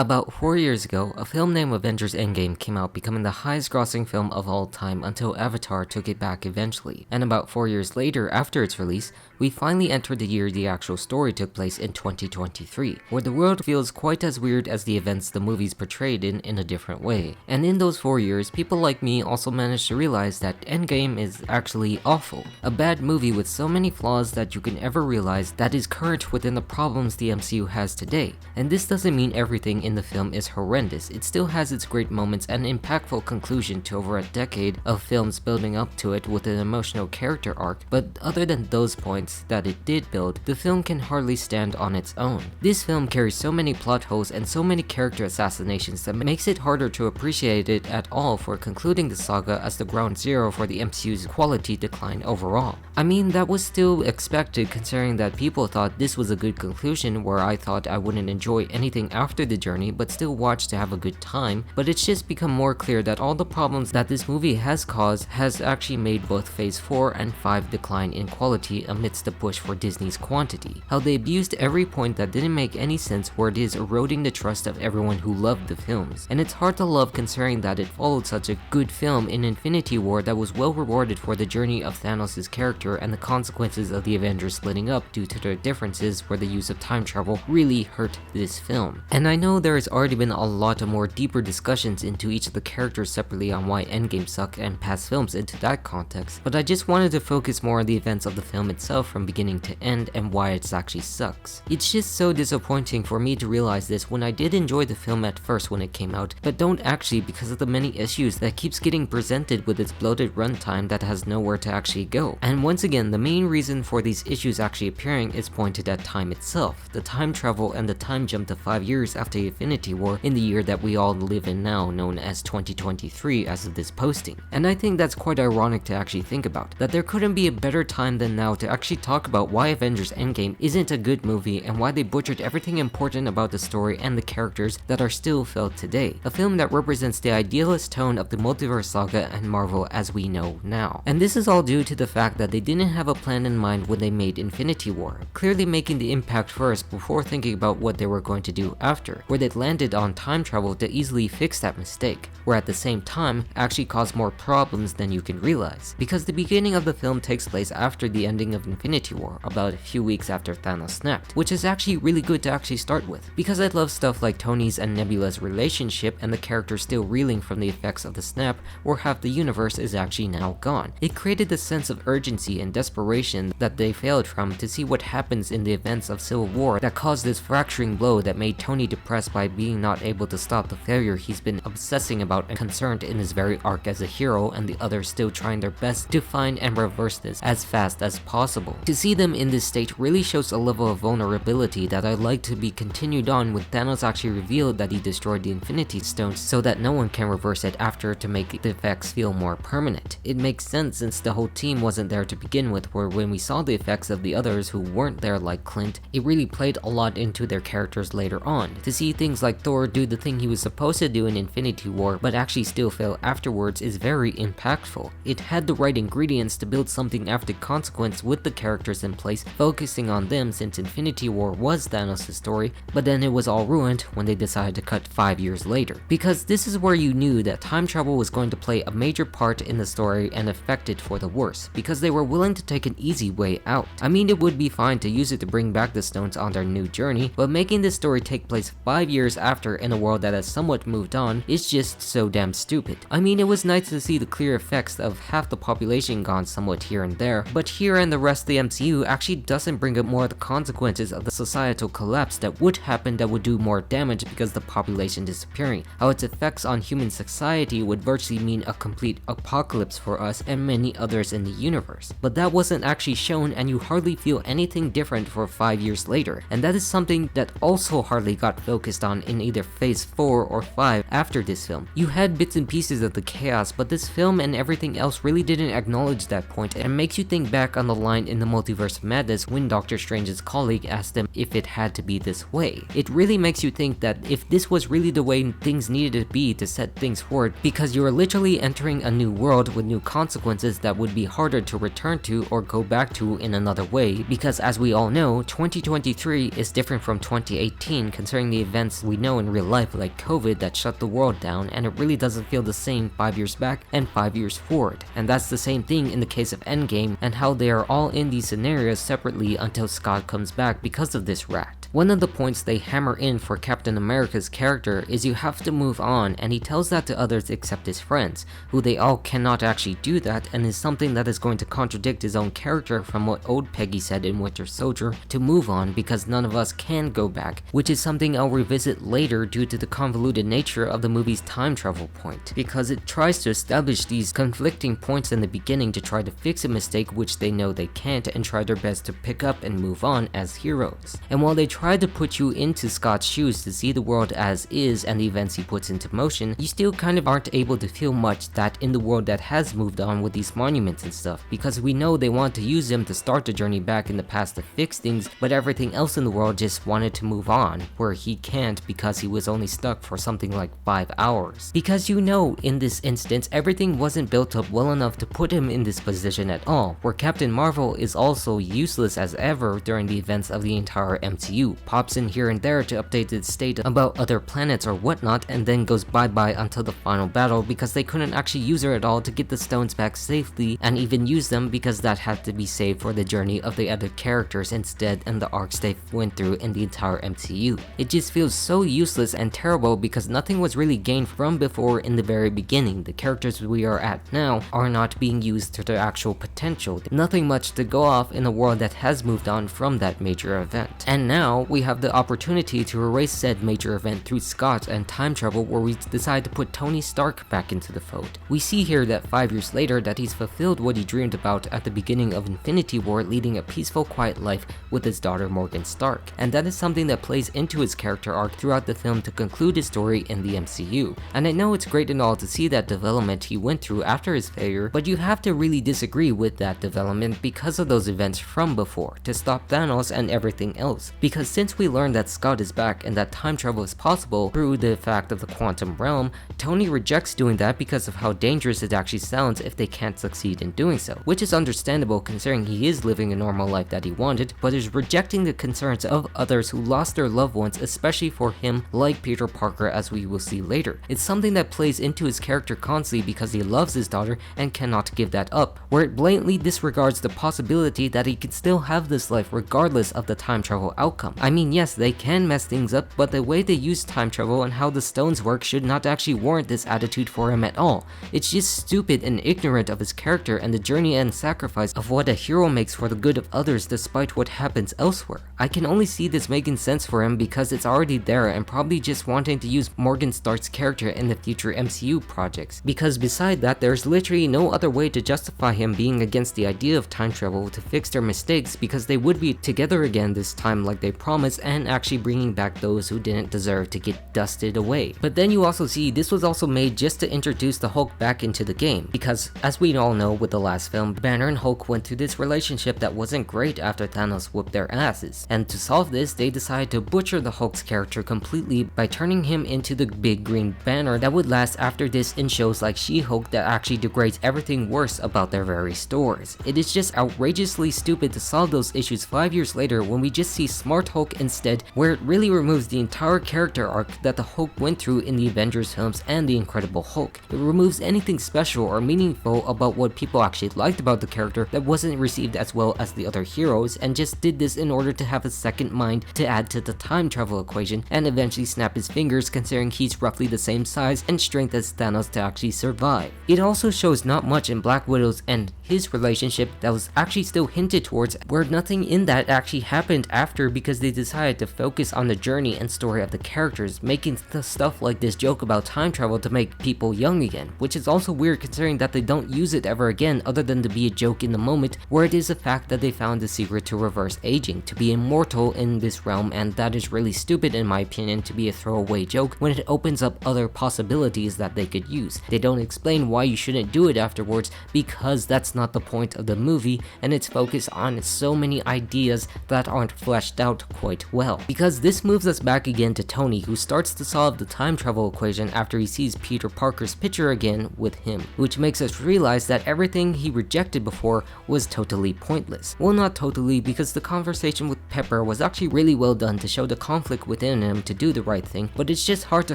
About 4 years ago, a film named Avengers Endgame came out, becoming the highest grossing film of all time until Avatar took it back eventually. And about 4 years later, after its release, we finally entered the year the actual story took place in 2023, where the world feels quite as weird as the events the movies portrayed in a different way. And in those 4 years, people like me also managed to realize that Endgame is actually awful. A bad movie with so many flaws that you can ever realize that is current within the problems the MCU has today. And this doesn't mean everything in the film is horrendous. It still has its great moments and impactful conclusion to over a decade of films building up to it with an emotional character arc, but other than those points that it did build, the film can hardly stand on its own. This film carries so many plot holes and so many character assassinations that makes it harder to appreciate it at all for concluding the saga as the ground zero for the MCU's quality decline overall. I mean, that was still expected considering that people thought this was a good conclusion, where I thought I wouldn't enjoy anything after the journey but still watch to have a good time, but it's just become more clear that all the problems that this movie has caused has actually made both Phase 4 and 5 decline in quality amidst the push for Disney's quantity. How they abused every point that didn't make any sense, where it is eroding the trust of everyone who loved the films. And it's hard to love considering that it followed such a good film in Infinity War that was well rewarded for the journey of Thanos' character and the consequences of the Avengers splitting up due to their differences, where the use of time travel really hurt this film. And I know there has already been a lot of more deeper discussions into each of the characters separately on why Endgame sucked and past films into that context, but I just wanted to focus more on the events of the film itself from beginning to end and why it actually sucks. It's just so disappointing for me to realize this when I did enjoy the film at first when it came out, but don't actually because of the many issues that keeps getting presented with its bloated runtime that has nowhere to actually go. And once again, the main reason for these issues actually appearing is pointed at time itself, the time travel and the time jump to 5 years after Infinity War in the year that we all live in now, known as 2023 as of this posting. And I think that's quite ironic to actually think about, that there couldn't be a better time than now to actually talk about why Avengers Endgame isn't a good movie and why they butchered everything important about the story and the characters that are still felt today. A film that represents the idealist tone of the multiverse saga and Marvel as we know now. And this is all due to the fact that they didn't have a plan in mind when they made Infinity War, clearly making the impact first before thinking about what they were going to do after, where they landed on time travel to easily fix that mistake, where at the same time actually caused more problems than you can realize. Because the beginning of the film takes place after the ending of Infinity War, about a few weeks after Thanos snapped, which is actually really good to actually start with, because I love stuff like Tony's and Nebula's relationship and the characters still reeling from the effects of the snap, where half the universe is actually now gone. It created the sense of urgency and desperation that they failed from to see what happens in the events of Civil War that caused this fracturing blow that made Tony depressed by being not able to stop the failure he's been obsessing about and concerned in his very arc as a hero, and the others still trying their best to find and reverse this as fast as possible. To see them in this state really shows a level of vulnerability that I'd like to be continued on when Thanos actually revealed that he destroyed the Infinity Stones so that no one can reverse it after to make the effects feel more permanent. It makes sense since the whole team wasn't there to begin with, where when we saw the effects of the others who weren't there like Clint, it really played a lot into their characters later on. To see things like Thor do the thing he was supposed to do in Infinity War but actually still fail afterwards is very impactful. It had the right ingredients to build something after consequence with the characters in place, focusing on them since Infinity War was Thanos' story, but then it was all ruined when they decided to cut 5 years later. Because this is where you knew that time travel was going to play a major part in the story and affect it for the worse, because they were willing to take an easy way out. I mean, it would be fine to use it to bring back the stones on their new journey, but making this story take place 5 years after in a world that has somewhat moved on is just so damn stupid. I mean, it was nice to see the clear effects of half the population gone somewhat here and there, but here and the rest of the MCU actually doesn't bring up more of the consequences of the societal collapse that would happen that would do more damage because the population disappearing, how its effects on human society would virtually mean a complete apocalypse for us and many others in the universe. But that wasn't actually shown, and you hardly feel anything different for 5 years later, and that is something that also hardly got focused on in either Phase 4 or 5 after this film. You had bits and pieces of the chaos, but this film and everything else really didn't acknowledge that point, and makes you think back on the line in the Multiverse of Madness when Doctor Strange's colleague asked him if it had to be this way. It really makes you think that if this was really the way things needed to be to set things forward, because you are literally entering a new world with new consequences that would be harder to return to or go back to in another way, because as we all know, 2023 is different from 2018 considering the events events we know in real life like COVID that shut the world down, and it really doesn't feel the same 5 years back and 5 years forward. And that's the same thing in the case of Endgame and how they are all in these scenarios separately until Scott comes back because of this rat. One of the points they hammer in for Captain America's character is you have to move on, and he tells that to others except his friends, who they all cannot actually do that, and is something that is going to contradict his own character from what old Peggy said in Winter Soldier to move on because none of us can go back, which is something I'll revisit later due to the convoluted nature of the movie's time travel point, because it tries to establish these conflicting points in the beginning to try to fix a mistake which they know they can't and try their best to pick up and move on as heroes. And while they try to put you into Scott's shoes to see the world as is and the events he puts into motion, you still kind of aren't able to feel much that in the world that has moved on with these monuments and stuff, because we know they want to use them to start the journey back in the past to fix things, but everything else in the world just wanted to move on, where he can't because he was only stuck for something like 5 hours. Because you know, in this instance, everything wasn't built up well enough to put him in this position at all, where Captain Marvel is also useless as ever during the events of the entire MCU, pops in here and there to update its state about other planets or whatnot, and then goes bye-bye until the final battle because they couldn't actually use her at all to get the stones back safely, and even use them because that had to be saved for the journey of the other characters instead and the arcs they went through in the entire MCU. It just feels so useless and terrible because nothing was really gained from before in the very beginning. The characters we are at now are not being used to their actual potential. Nothing much to go off in a world that has moved on from that major event. And now we have the opportunity to erase said major event through Scott and time travel, where we decide to put Tony Stark back into the fold. We see here that 5 years later that he's fulfilled what he dreamed about at the beginning of Infinity War, leading a peaceful, quiet life with his daughter Morgan Stark, and that is something that plays into his character arc throughout the film to conclude his story in the MCU. And I know it's great and all to see that development he went through after his failure, but you have to really disagree with that development because of those events from before, to stop Thanos and everything else. Because since we learned that Scott is back and that time travel is possible through the fact of the quantum realm, Tony rejects doing that because of how dangerous it actually sounds if they can't succeed in doing so, which is understandable considering he is living a normal life that he wanted, but is rejecting the concerns of others who lost their loved ones, especially for him like Peter Parker, as we will see later. It's something that plays into his character constantly because he loves his daughter and cannot give that up, where it blatantly disregards the possibility that he could still have this life regardless of the time travel outcome. I mean, yes, they can mess things up, but the way they use time travel and how the stones work should not actually warrant this attitude for him at all. It's just stupid and ignorant of his character and the journey and sacrifice of what a hero makes for the good of others despite what happens elsewhere. I can only see this making sense for him because it's already there, and probably just wanting to use Morgan Stark's character in the future MCU projects, because beside that there's literally no other way to justify him being against the idea of time travel to fix their mistakes, because they would be together again this time like they promised, and actually bringing back those who didn't deserve to get dusted away. But then you also see this was also made just to introduce the Hulk back into the game, because as we all know with the last film, Banner and Hulk went through this relationship that wasn't great after Thanos whooped their asses, and to solve this they decided to butcher the Hulk's character completely by turning him into the big green banner that would last after this in shows like She-Hulk that actually degrades everything worse about their very stories. It is just outrageously stupid to solve those issues 5 years later when we just see Smart Hulk instead, where it really removes the entire character arc that the Hulk went through in the Avengers films and the Incredible Hulk. It removes anything special or meaningful about what people actually liked about the character that wasn't received as well as the other heroes, and just did this in order to have a second mind to add to the time travel equation and eventually snap his fingers, considering he's roughly the same size and strength as Thanos to actually survive. It also shows not much in Black Widow's and his relationship that was actually still hinted towards, where nothing in that actually happened after because they decided to focus on the journey and story of the characters, making stuff like this joke about time travel to make people young again, which is also weird considering that they don't use it ever again other than to be a joke in the moment, where it is a fact that they found the secret to reverse aging, to be immortal in this realm, and that is really stupid in my opinion to be a throwaway joke when it opens up other possibilities that they could use. They don't explain why you shouldn't do it afterwards because that's not the point of the movie, and it's focused on so many ideas that aren't fleshed out quite well. Because this moves us back again to Tony, who starts to solve the time travel equation after he sees Peter Parker's picture again with him, which makes us realize that everything he rejected before was totally pointless. Well, not totally, because the conversation with Pepper was actually really well done to show the conflict within in him to do the right thing, but it's just hard to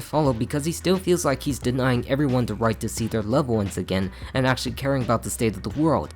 follow because he still feels like he's denying everyone the right to see their loved ones again and actually caring about the state of the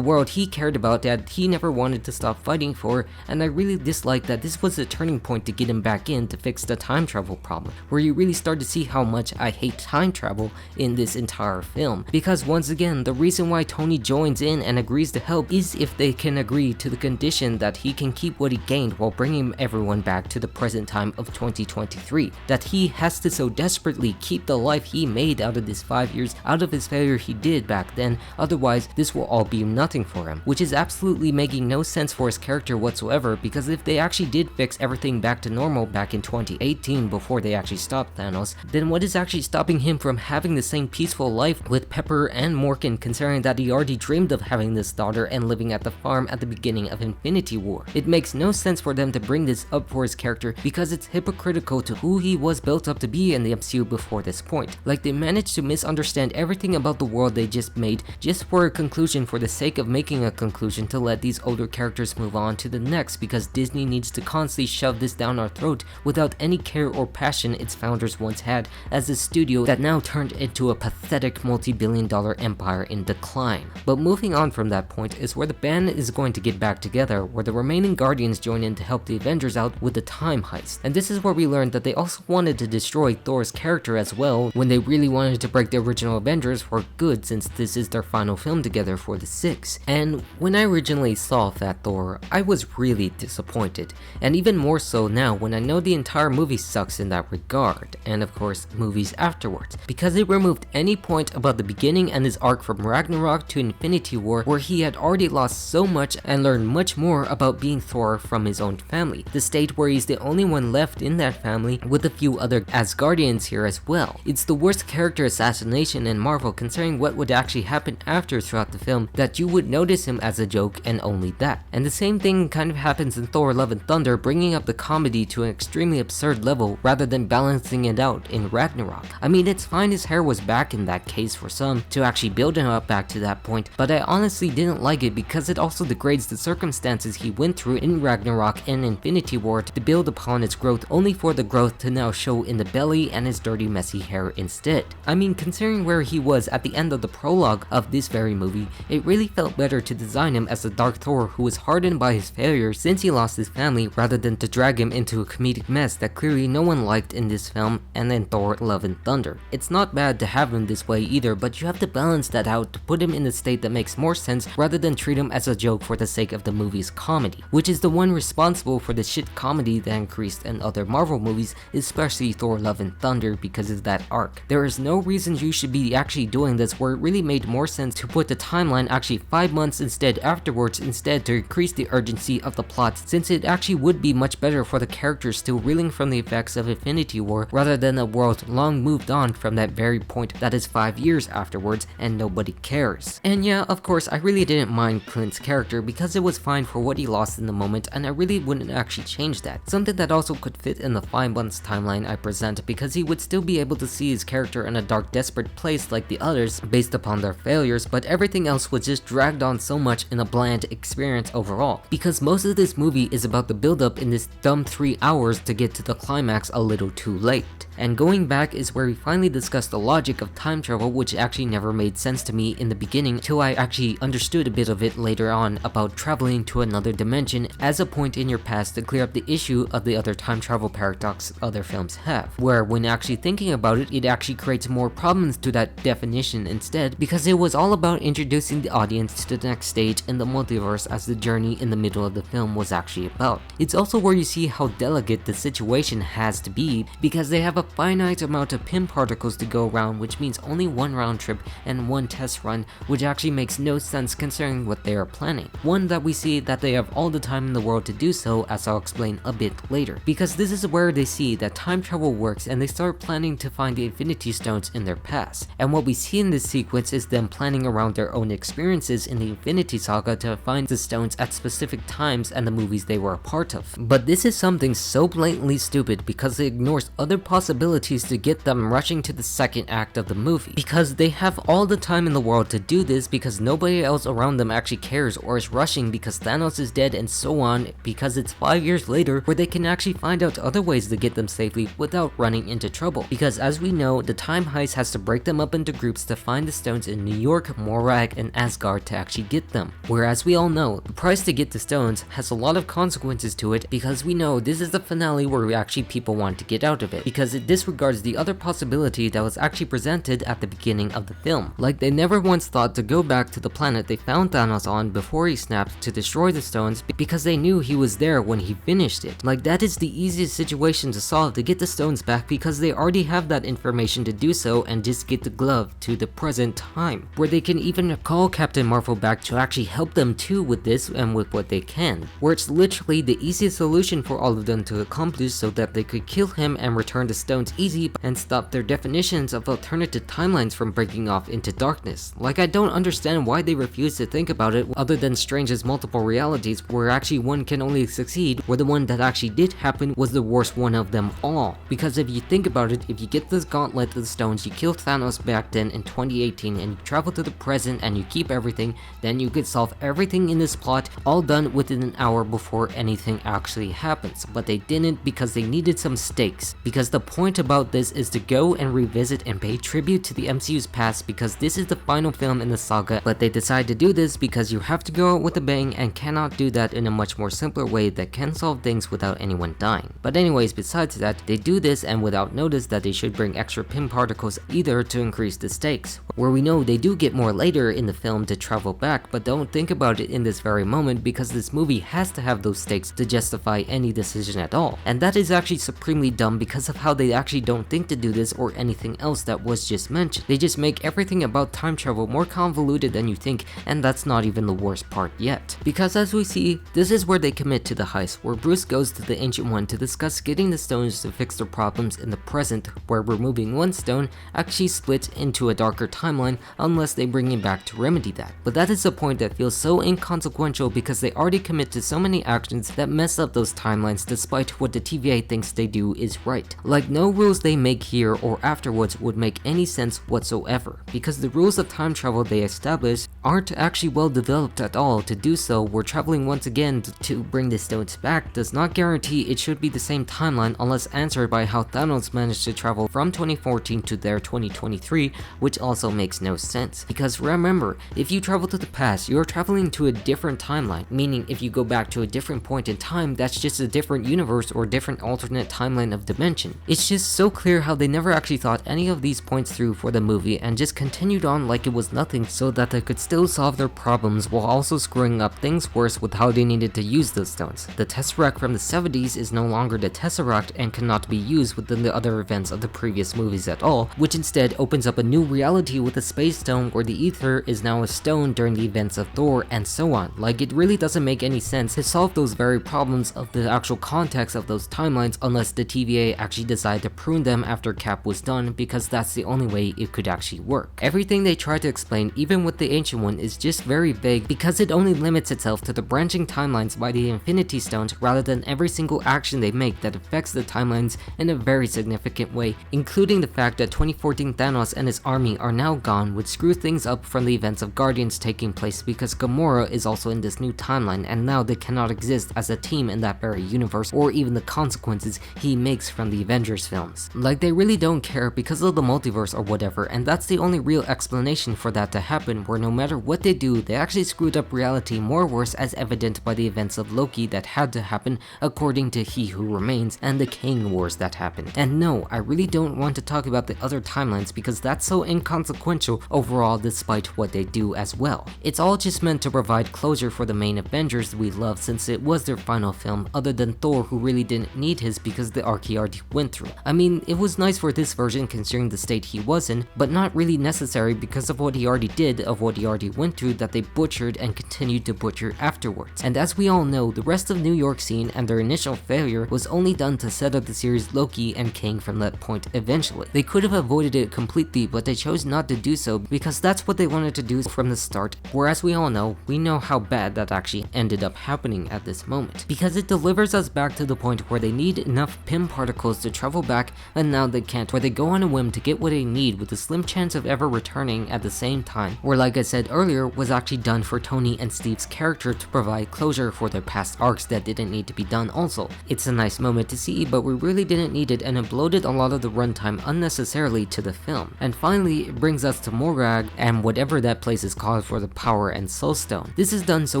world he cared about that he never wanted to stop fighting for. And I really dislike that this was a turning point to get him back in to fix the time travel problem, where you really start to see how much I hate time travel in this entire film. Because once again, the reason why Tony joins in and agrees to help is if they can agree to the condition that he can keep what he gained while bringing everyone back to the present time of 2023, that he has to so desperately keep the life he made out of this 5 years out of his failure he did back then, otherwise this will all be nothing for him, which is absolutely making no sense for his character whatsoever. Because if they actually did fix everything back to normal back in 2018 before they actually stopped Thanos, then what is actually stopping him from having the same peaceful life with Pepper and Morgan, considering that he already dreamed of having this daughter and living at the farm at the beginning of Infinity War? It makes no sense for them to bring this up for his character because it's hypocritical to who he was built up to be in the MCU before this point. Like, they managed to misunderstand everything about the world they just made just for a conclusion for the sake of making a conclusion to let these older characters move on to the next, because Disney needs to constantly shove this down our throat without any care or passion its founders once had as a studio that now turned into a pathetic multi-billion-dollar empire in decline. But moving on from that point is where the band is going to get back together, where the remaining Guardians join in to help the Avengers out with the time heist. And this is where we learned that they also wanted to destroy Thor's character as well, when they really wanted to break the original Avengers for good, since this is their final film together for the Six. And when I originally saw Fat Thor, I was really disappointed, and even more so now when I know the entire movie sucks in that regard, and of course movies afterwards, because it removed any point about the beginning and his arc from Ragnarok to Infinity War, where he had already lost so much and learned much more about being Thor from his own family, the state where he's the only one left in that family with a few other Asgardians here as well. It's the worst character assassination in Marvel, considering what would actually happen after throughout the film, that you would notice him as a joke and only that. And the same thing kind of happens in Thor Love and Thunder, bringing up the comedy to an extremely absurd level rather than balancing it out in Ragnarok. I mean, it's fine his hair was back in that case for some to actually build him up back to that point, but I honestly didn't like it because it also degrades the circumstances he went through in Ragnarok and Infinity War to build upon its growth, only for the growth to now show in the belly and his dirty messy hair instead. I mean, considering where he was at the end of the prologue of this very movie, it really felt better to design him as a dark Thor who was hardened by his failure since he lost his family, rather than to drag him into a comedic mess that clearly no one liked in this film and in Thor Love and Thunder. It's not bad to have him this way either, but you have to balance that out to put him in a state that makes more sense rather than treat him as a joke for the sake of the movie's comedy, which is the one responsible for the shit comedy that increased in other Marvel movies, especially Thor Love and Thunder, because of that arc. There is no reason you should be actually doing this, where it really made more sense to put the timeline actually 5 months instead afterwards, instead to increase the urgency of the plot, since it actually would be much better for the characters still reeling from the effects of Infinity War rather than a world long moved on from that very point that is 5 years afterwards and nobody cares. And yeah, of course, I really didn't mind Clint's character because it was fine for what he lost in the moment, and I really wouldn't actually change that. Something that also could fit in the 5 months timeline I present, because he would still be able to see his character in a dark, desperate place like the others based upon their failures, but everything else was just dragged on so much in a bland experience overall, because most of this movie is about the build up in this dumb 3 hours to get to the climax a little too late. And going back is where we finally discuss the logic of time travel, which actually never made sense to me in the beginning till I actually understood a bit of it later on about traveling to another dimension as a point in your past to clear up the issue of the other time travel paradox other films have, where when actually thinking about it, it actually creates more problems to that definition instead, because it was all about introducing the audience to the next stage in the multiverse as the journey in the middle of the film was actually about. It's also where you see how delicate the situation has to be, because they have a finite amount of Pym particles to go around, which means only one round trip and one test run, which actually makes no sense considering what they are planning. One that we see that they have all the time in the world to do so, as I'll explain a bit later, because this is where they see that time travel works and they start planning to find the Infinity Stones in their past. And what we see in this sequence is them planning around their own experiences in the Infinity Saga to find the stones at specific times and the movies they were a part of. But this is something so blatantly stupid because it ignores other possibilities to get them rushing to the second act of the movie, because they have all the time in the world to do this, because nobody else around them actually cares or is rushing because Thanos is dead and so on, because it's 5 years later where they can actually find out other of ways to get them safely without running into trouble. Because as we know, the time heist has to break them up into groups to find the stones in New York, Morag, and Asgard to actually get them. Whereas we all know, the price to get the stones has a lot of consequences to it, because we know this is the finale where actually people want to get out of it, because it disregards the other possibility that was actually presented at the beginning of the film. Like, they never once thought to go back to the planet they found Thanos on before he snapped to destroy the stones, because they knew he was there when he finished it. Like, that is the easiest situation to solve to get the stones back, because they already have that information to do so and just get the glove to the present time, where they can even call Captain Marvel back to actually help them too with this and with what they can, where it's literally the easiest solution for all of them to accomplish, so that they could kill him and return the stones easy and stop their definitions of alternative timelines from breaking off into darkness. Like, I don't understand why they refuse to think about it other than Strange's multiple realities, where actually one can only succeed, where the one that actually did happen was the worst one of them all. Because if you think about it, if you get this gauntlet of the stones, you kill Thanos back then in 2018 and you travel to the present and you keep everything, then you could solve everything in this plot, all done within an hour before anything actually happens. But they didn't, because they needed some stakes. Because the point about this is to go and revisit and pay tribute to the MCU's past, because this is the final film in the saga, but they decide to do this because you have to go out with a bang and cannot do that in a much more simpler way that can solve things without anyone dying. But anyways, besides that, they do this and without notice that they should bring extra pin particles either to increase the stakes, where we know they do get more later in the film to travel back, but don't think about it in this very moment, because this movie has to have those stakes to justify any decision at all. And that is actually supremely dumb because of how they actually don't think to do this or anything else that was just mentioned. They just make everything about time travel more convoluted than you think, and that's not even the worst part yet. Because as we see, this is where they commit to the heist, where Bruce goes to the Ancient One to discuss getting the stones to fix their problems in the present, where removing one stone actually splits into a darker timeline unless they bring him back to remedy that. But that is a point that feels so inconsequential because they already commit to so many actions that mess up those timelines despite what the TVA thinks they do is right. Like, no rules they make here or afterwards would make any sense whatsoever, because the rules of time travel they establish aren't actually well developed at all. To do so, we're traveling once again to bring the stones back does not guarantee it should be the same timeline unless answered by how Thanos managed to travel from 2014 to their 2023, which also makes no sense. Because remember, if you travel to the past, you're traveling to a different timeline, meaning if you go back to a different point in time, that's just a different universe or different alternate timeline of dimension. It's just so clear how they never actually thought any of these points through for the movie and just continued on like it was nothing so that they could still solve their problems while also screwing up things worse with how they needed to use those stones. The Tesseract from the 70s is no longer the Tesseract and cannot be used within the other events of the previous movies at all, which instead opens up a new reality with the Space Stone where the Ether is now a stone during the events of Thor and so on. Like, it really doesn't make any sense to solve those very problems of the actual context of those timelines unless the TVA actually decided to prune them after Cap was done, because that's the only way it could actually work. Everything they try to explain, even with the Ancient One, is just very vague because it only limits itself to the branching timelines by the Infinity Stones rather than every single action they make that affects the timelines in a very significant way, including the fact that 2014 Thanos and his army are now gone, which screws things up from the events of Guardians taking place because Gamora is also in this new timeline and now they cannot exist as a team in that very universe, or even the consequences he makes from the Avengers films. Like, they really don't care because of the multiverse or whatever, and that's the only real explanation for that to happen, where no matter what they do, they actually screwed up reality more worse, as evident by the events of Loki that had to happen according to He Who Remains and the Kang Wars that happened. And no, I really don't want to talk about the other timelines because that's so inconsequential overall despite what they do as well. It's all just meant to provide closure for the main Avengers we love, since it was their final film, other than Thor, who really didn't need his because the arc he already went through. I mean, it was nice for this version considering the state he was in, but not really necessary because of what he already did, of what he already went through that they butchered and continued to butcher afterwards. And as we all know, the rest of New York scene and their initial failure was only done to set up the series Loki and Kang from that point eventually. They could have avoided it completely, but they chose not to do so because that's what they wanted to do from the start, whereas we all know, we know how bad that actually ended up happening at this moment. Because it delivers us back to the point where they need enough Pym particles to travel back, and now they can't, where they go on a whim to get what they need with a slim chance of ever returning at the same time, where, like I said earlier was actually done for Tony and Steve's character to provide closure for their past arcs that didn't need to be done also. It's a nice moment to see, but we really didn't need it, and it bloated a lot of the runtime unnecessarily to the film. And finally, it brings us to Morag and whatever that place is called for the Power and Soul Stone. This is done so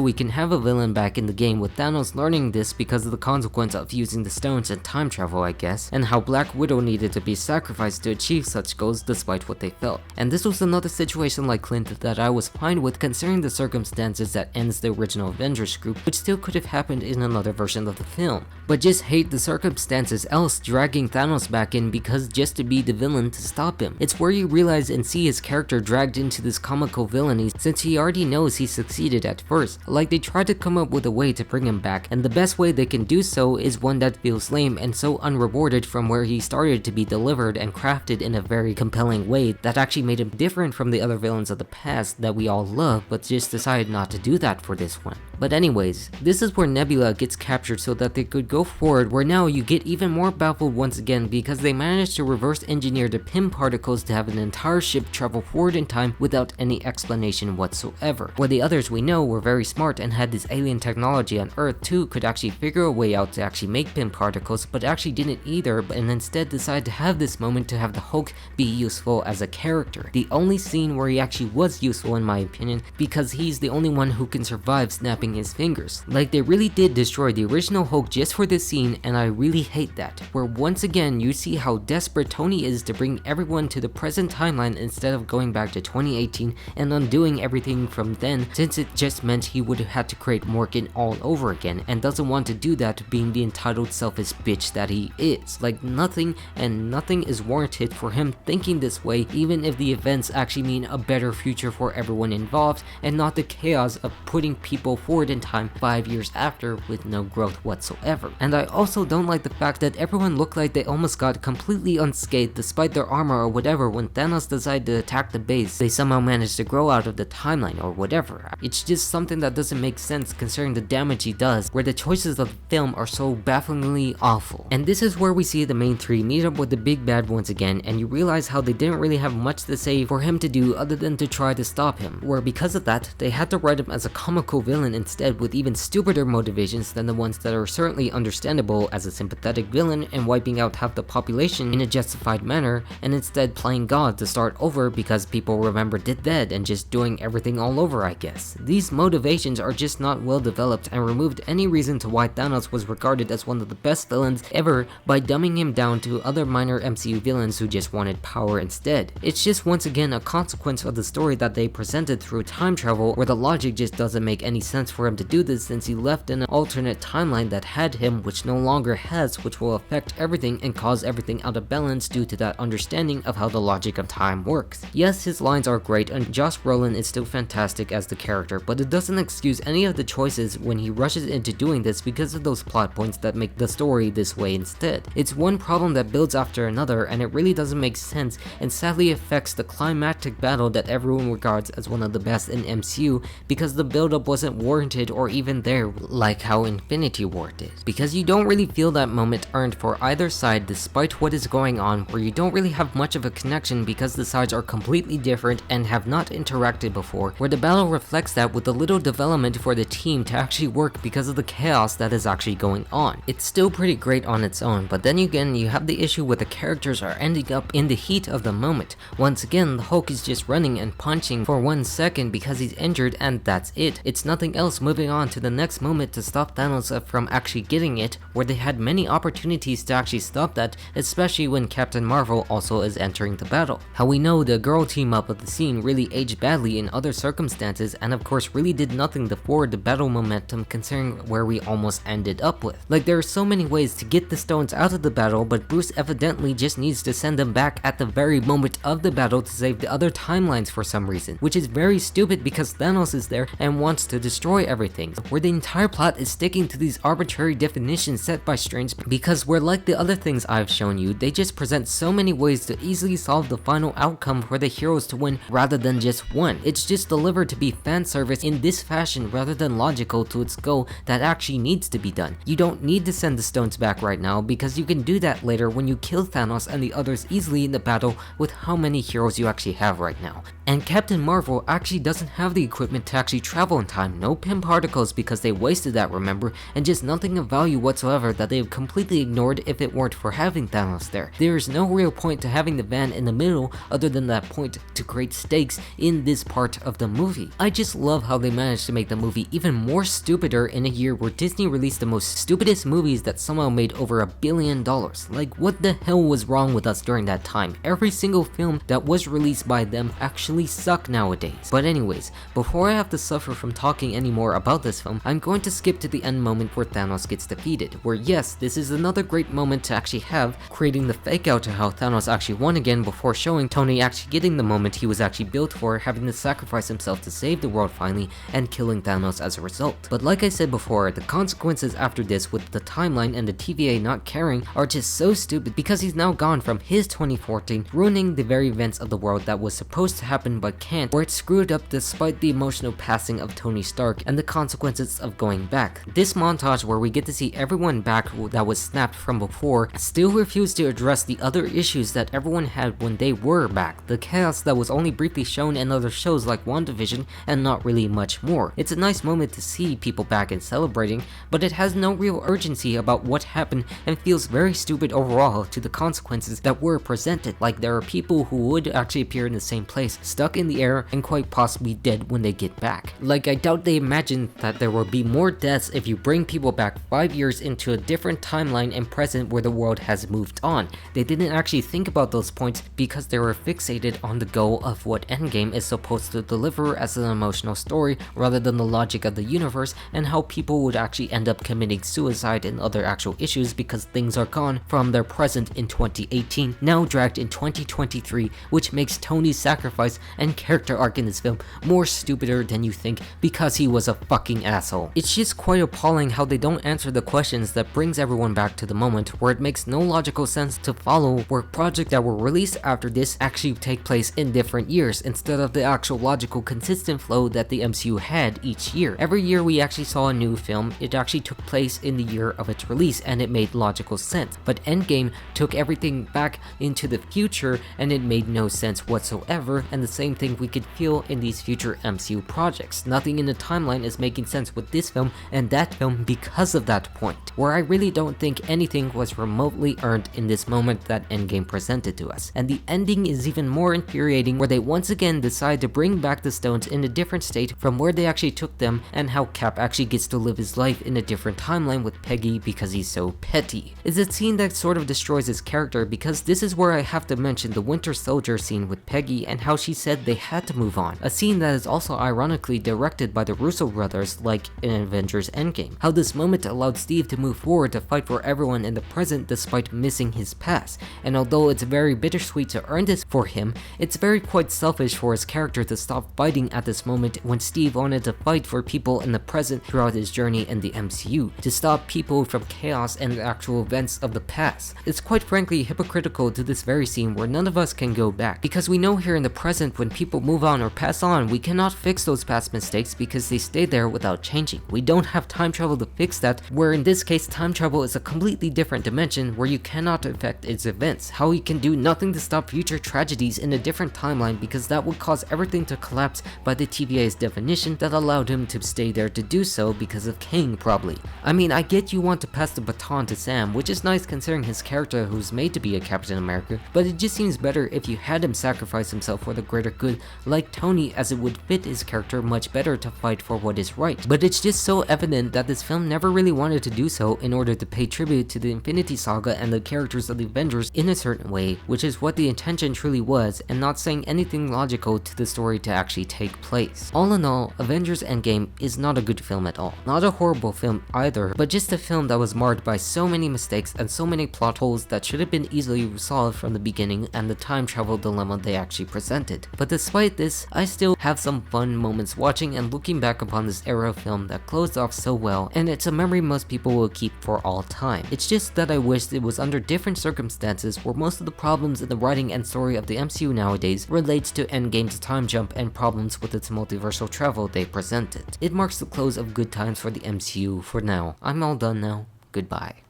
we can have a villain back in the game, with Thanos learning this because of the consequence of using the stones and time travel, I guess, and how Black Widow needed to be sacrificed to achieve such goals despite what they felt. And this was another situation like Clint that I was fine with, considering the circumstances that ends the original Avengers group, which still could have happened in another version of the film. But just hate the circumstances else dragging Thanos back in because just to be the villain to stop him. It's where you realize and see his character dragged into this comical villainy since he already knows he succeeded at first. Like they tried to come up with a way to bring him back, and the best way they can do so is one that feels lame and so unrewarded from where he started to be delivered and crafted in a very compelling way that actually made him different from the other villains of the past that we all love, but just decided not to do that for this one. But anyways, this is where Nebula gets captured so that they could go forward, where now you get even more baffled once again because they managed to reverse engineer the Pym particles to have an entire ship travel forward in time without any explanation whatsoever. Where the others we know were very smart and had this alien technology on Earth too, could actually figure a way out to actually make Pym particles, but actually didn't either, and instead decided to have this moment to have the Hulk be useful as a character. The only scene where he actually was useful in my opinion, because he's the only one who can survive snapping his fingers. Like they really did destroy the original Hulk just for this scene, and I really hate that. Where once again you see how desperate Tony is to bring everyone to the present timeline instead of going back to 2018 and undoing everything from then, since it just meant he would have had to create Morgan all over again, and doesn't want to do that being the entitled selfish bitch that he is. Like nothing is warranted for him thinking this way, even if the events actually mean a better future for everyone involved and not the chaos of putting people forward in time 5 years after with no growth whatsoever. And I also don't like the fact that everyone looked like they almost got completely unscathed despite their armor or whatever when Thanos decided to attack the base. They somehow managed to grow out of the timeline or whatever. It's just something that doesn't make sense considering the damage he does, where the choices of the film are so bafflingly awful. And this is where we see the main three meet up with the big bad once again, and you realize how they didn't really have much to say for him to do other than to try to stop him, where because of that, they had to write him as a comical villain instead with even stupider motivations than the ones that are certainly understandable as a sympathetic villain and wiping out half the population in a justified manner, and instead playing God to start over because people remembered it dead and just doing everything all over, I guess. These motivations are just not well developed and removed any reason to why Thanos was regarded as one of the best villains ever by dumbing him down to other minor MCU villains who just wanted power instead. It's just once again a consequence of the story that they presented through time travel, where the logic just doesn't make any sense for him to do this since he left in an alternate timeline that had him, which no longer has, which will affect everything and cause everything out of balance due to that understanding of how the logic of time works. Yes, his lines are great and Josh Brolin is still fantastic as the character, but it doesn't excuse any of the choices when he rushes into doing this because of those plot points that make the story this way instead. It's one problem that builds after another, and it really doesn't make sense and sadly affects the climactic battle that everyone regards as one of the best in MCU because the build-up wasn't warranted or even there like how Infinity War did. Because you don't really feel that moment earned for either side despite what is going on, where you don't really have much of a connection because the sides are completely different and have not interacted before, where the battle reflects that with a little development for the team to actually work because of the chaos that is actually going on. It's still pretty great on its own, but then again you have the issue where the characters are ending up in the heat of the moment. Once again, the Hulk is just running and punching for 1 second because he's injured and that's it. It's nothing else moving on to the next moment to stop Thanos from actually getting it, where they had many opportunities to actually stop that, especially when Captain Marvel also is entering the battle. How we know the girl team up of the scene really aged badly in other circumstances and of course really did nothing to forward the battle momentum considering where we almost ended up with. Like there are so many ways to get the stones out of the battle, but Bruce evidently just needs to send them back at the very moment of the battle to save the other timelines for some reason, which is very stupid because Thanos is there and wants to destroy everything, where the entire plot is sticking to these arbitrary definitions set by Strange because where like the other things I've shown you, they just present so many ways to easily solve the final outcome for the heroes to win rather than just one. It's just delivered to be fan service in this fashion rather than logical to its goal that actually needs to be done. You don't need to send the stones back right now because you can do that later when you kill Thanos and the others easily in the battle with how many heroes you actually have right now. And Captain Marvel Marvel actually doesn't have the equipment to actually travel in time, no pin particles because they wasted that, remember, and just nothing of value whatsoever that they have completely ignored if it weren't for having Thanos there. There is no real point to having the van in the middle other than that point to create stakes in this part of the movie. I just love how they managed to make the movie even more stupider in a year where Disney released the most stupidest movies that somehow made over $1 billion. Like, what the hell was wrong with us during that time? Every single film that was released by them actually suck nowadays. But anyways, before I have to suffer from talking anymore about this film, I'm going to skip to the end moment where Thanos gets defeated, where yes, this is another great moment to actually have, creating the fake out to how Thanos actually won again before showing Tony actually getting the moment he was actually built for, having to sacrifice himself to save the world finally, and killing Thanos as a result. But like I said before, the consequences after this with the timeline and the TVA not caring are just so stupid because he's now gone from his 2014, ruining the very events of the world that was supposed to happen but can't, where it screwed up despite the emotional passing of Tony Stark and the consequences of going back. This montage where we get to see everyone back that was snapped from before still refused to address the other issues that everyone had when they were back, the chaos that was only briefly shown in other shows like WandaVision and not really much more. It's a nice moment to see people back and celebrating, but it has no real urgency about what happened and feels very stupid overall to the consequences that were presented. Like, there are people who would actually appear in the same place, stuck in the air and quite possibly dead when they get back. Like, I doubt they imagined that there will be more deaths if you bring people back 5 years into a different timeline and present where the world has moved on. They didn't actually think about those points because they were fixated on the goal of what Endgame is supposed to deliver as an emotional story rather than the logic of the universe and how people would actually end up committing suicide and other actual issues because things are gone from their present in 2018, now dragged in 2023, which makes Tony's sacrifice and character arc in this film more stupider than you think because he was a fucking asshole. It's just quite appalling how they don't answer the questions that brings everyone back to the moment where it makes no logical sense to follow where projects that were released after this actually take place in different years instead of the actual logical consistent flow that the MCU had each year. Every year we actually saw a new film, it actually took place in the year of its release and it made logical sense, but Endgame took everything back into the future and it made no sense whatsoever, and the same thing we could feel in these future MCU projects. Nothing in the timeline is making sense with this film and that film because of that point, where I really don't think anything was remotely earned in this moment that Endgame presented to us. And the ending is even more infuriating, where they once again decide to bring back the stones in a different state from where they actually took them, and how Cap actually gets to live his life in a different timeline with Peggy because he's so petty. It's a scene that sort of destroys his character because this is where I have to mention the Winter Soldier scene with Peggy and how she said they had to move on. A scene that is also ironically directed by the Russo brothers like in Avengers Endgame. How this moment allowed Steve to move forward to fight for everyone in the present despite missing his past. And although it's very bittersweet to earn this for him, it's very quite selfish for his character to stop fighting at this moment when Steve wanted to fight for people in the present throughout his journey in the MCU, to stop people from chaos and the actual events of the past. It's quite frankly hypocritical to this very scene where none of us can go back, because we know here in the present when people move on or pass on, we cannot fix those past mistakes because they stay there without changing. We don't have time travel to fix that, where in this case time travel is a completely different dimension where you cannot affect its events. How he can do nothing to stop future tragedies in a different timeline because that would cause everything to collapse by the TVA's definition that allowed him to stay there to do so because of King probably. I mean, I get you want to pass the baton to Sam, which is nice considering his character who's made to be a Captain America, but it just seems better if you had him sacrifice himself for the greater good like Tony, as it would fit his character much better to fight for what is right. But it's just so evident that this film never really wanted to do so in order to pay tribute to the Infinity Saga and the characters of the Avengers in a certain way, which is what the intention truly was, and not saying anything logical to the story to actually take place. All in all, Avengers Endgame is not a good film at all. Not a horrible film either, but just a film that was marred by so many mistakes and so many plot holes that should have been easily resolved from the beginning, and the time travel dilemma they actually presented. But despite this, I still have some fun moments watching and looking back upon this era of film that closed off so well, and it's a memory most people will keep for all time. It's just that I wished it was under different circumstances, where most of the problems in the writing and story of the MCU nowadays relates to Endgame's time jump and problems with its multiversal travel they presented. It marks the close of good times for the MCU for now. I'm all done now. Goodbye.